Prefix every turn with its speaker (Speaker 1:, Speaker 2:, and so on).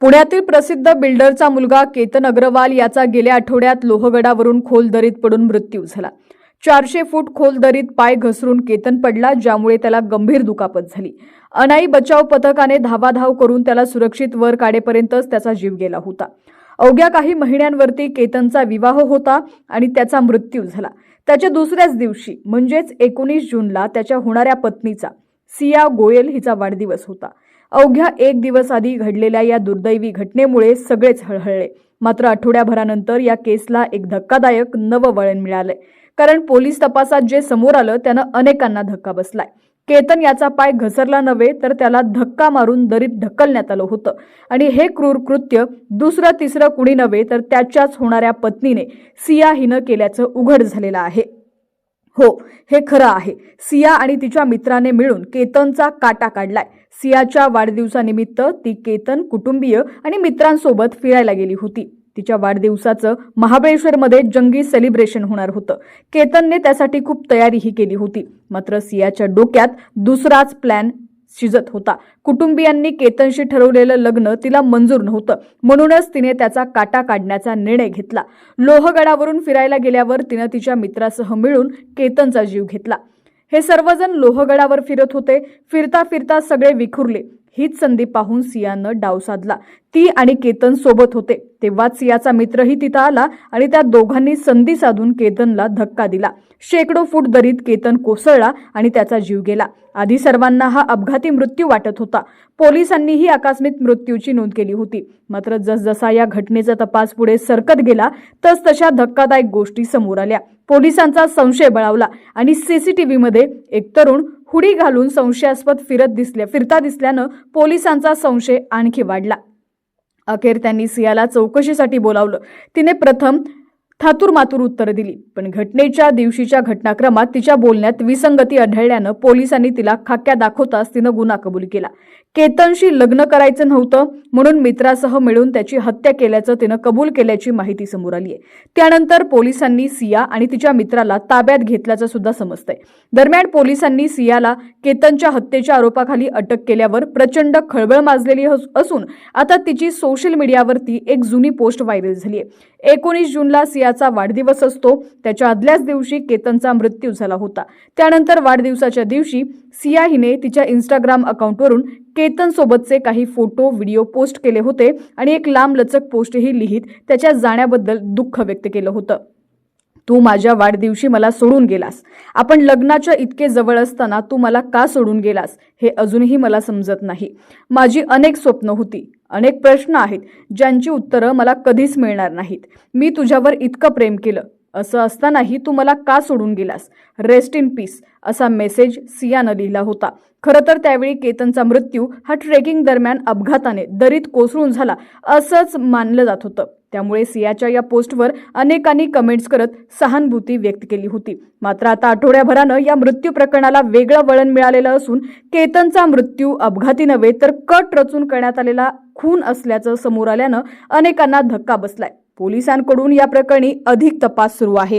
Speaker 1: पुण्यातील प्रसिद्ध बिल्डरचा मुलगा केतन अग्रवाल याचा गेल्या आठवड्यात लोहगडावरून खोल दरीत पडून मृत्यू झाला। 400 फूट खोल दरीत पाय घसरून केतन पडला, ज्यामुळे त्याला गंभीर दुखापत झाली। अनाई बचाव पथकाने धावाधाव करून त्याला सुरक्षित वर काढेपर्यंतच त्याचा जीव गेला होता। अवघ्या काही महिन्यांवरती केतनचा विवाह होता आणि त्याचा मृत्यू झाला। त्याच्या दुसऱ्याच दिवशी म्हणजेच 19 जूनला त्याच्या होणाऱ्या पत्नीचा सिया गोयल हिचा वाढदिवस होता। अवघ्या एक दिवस आधी घडलेल्या या दुर्दैवी घटनेमुळे सगळेच हळहळले। मात्र आठवड्याभरानंतर या केसला एक धक्कादायक नवं वळण मिळालंय, कारण पोलीस तपासात जे समोर आलं त्यानं अनेकांना धक्का बसलाय। केतन याचा पाय घसरला नव्हे तर त्याला धक्का मारून दरीत ढकलण्यात आलं होतं आणि हे क्रूर कृत्य दुसरं तिसरं कुणी नव्हे तर त्याच्याच होणाऱ्या पत्नीने सिया हिनं केल्याचं उघड झालेलं आहे। हो, हे खरं आहे। सिया आणि तिच्या मित्राने मिळून केतनचा काटा काढलाय। सियाच्या वाढदिवसानिमित्त ती केतन कुटुंबीय आणि मित्रांसोबत फिरायला गेली होती। तिच्या वाढदिवसाचं महाबळेश्वरमध्ये जंगी सेलिब्रेशन होणार होतं। केतनने त्यासाठी खूप तयारीही केली होती, मात्र सियाच्या डोक्यात दुसराच प्लॅन शिजत होता। कुटुंबियांनी केतनशी ठरवलेलं लग्न तिला मंजूर नव्हतं, म्हणूनच तिने त्याचा काटा काढण्याचा निर्णय घेतला। लोहगडावरून फिरायला गेल्यावर तिने तिच्या मित्रासह मिळून केतनचा जीव घेतला। हे सर्वजण लोहगडावर फिरत होते। फिरता फिरता सगळे विखुरले। हीच संधी पाहून सियानं डाव साधला। ती आणि केतन सोबत होते तेव्हाच सियाचा मित्रही तिथं आला आणि त्या दोघांनी संधी साधून केतनला धक्का दिला। शेकडो फूट दरीत केतन कोसळला आणि त्याचा जीव गेला। आधी सर्वांना हा अपघाती मृत्यू वाटत होता। पोलिसांनीही आकस्मिक मृत्यूची नोंद केली होती, मात्र जसजसा या घटनेचा तपास पुढे सरकत गेला तसतशा धक्कादायक गोष्टी समोर आल्या। पोलिसांचा संशय बळावला आणि सीसीटीव्हीमध्ये एक तरुण हुडी घालून संशयास्पद फिरता दिसल्यानं पोलिसांचा संशय आणखी वाढला। अखेर त्यांनी सियाला चौकशीसाठी बोलावलं। तिने प्रथम थातुरमातुर उत्तर दिली, पण घटनेच्या दिवशीच्या घटनाक्रमात तिच्या बोलण्यात विसंगती आढळल्यानं पोलिसांनी तिला खाक्या दाखवताच तिनं गुन्हा कबूल केला। केतनशी लग्न करायचं नव्हतं म्हणून मित्रासह मिळून त्याची हत्या केल्याचं तिनं कबूल केल्याची माहिती समोर आली आहे। त्यानंतर पोलिसांनी सिया आणि तिच्या मित्राला ताब्यात घेतल्याचं सुद्धा समजतंय। दरम्यान पोलिसांनी सियाला केतनच्या हत्येच्या आरोपाखाली अटक केल्यावर प्रचंड खळबळ माजलेली असून आता तिची सोशल मीडियावरती एक जुनी पोस्ट व्हायरल झाली आहे। 19 जूनला सियाचा वाढदिवस असतो। त्याच्या आदल्याच दिवशी केतनचा मृत्यू झाला होता। त्यानंतर वाढदिवसाच्या दिवशी सिया हिने तिच्या इंस्टाग्राम अकाउंटवरून केतन सोबतचे काही फोटो व्हिडिओ पोस्ट केले होते आणि एक लांबलचक पोस्टही लिहित त्याच्या जाण्याबद्दल दुःख व्यक्त केलं होतं। तू माझ्या वाढदिवशी मला सोडून गेलास। आपण लग्नाच्या इतके जवळ असताना तू मला का सोडून गेलास हे अजूनही मला समजत नाही। माझी अनेक स्वप्न होती, अनेक प्रश्न आहेत ज्यांची उत्तरं मला कधीच मिळणार नाहीत। मी तुझ्यावर इतकं प्रेम केलं, असं असतानाही तू मला का सोडून गेलास? रेस्ट इन पीस असा मेसेज सियानं लिहिला होता। खरं तर त्यावेळी केतनचा मृत्यू हा ट्रेकिंग दरम्यान अपघाताने दरीत कोसळून झाला असंच मानलं जात होतं। त्यामुळे सियाच्या या पोस्टवर अनेकांनी कमेंट्स करत सहानुभूती व्यक्त केली होती। मात्र आता आठवड्याभरानं या मृत्यू प्रकरणाला वेगळं वळण मिळालेलं असून केतनचा मृत्यू अपघाती नव्हे तर कट रचून करण्यात आलेला खून असल्याचं समोर आल्यानं अनेकांना धक्का बसलाय। पोलिसांकडून या प्रकरणी अधिक तपास सुरू आहे।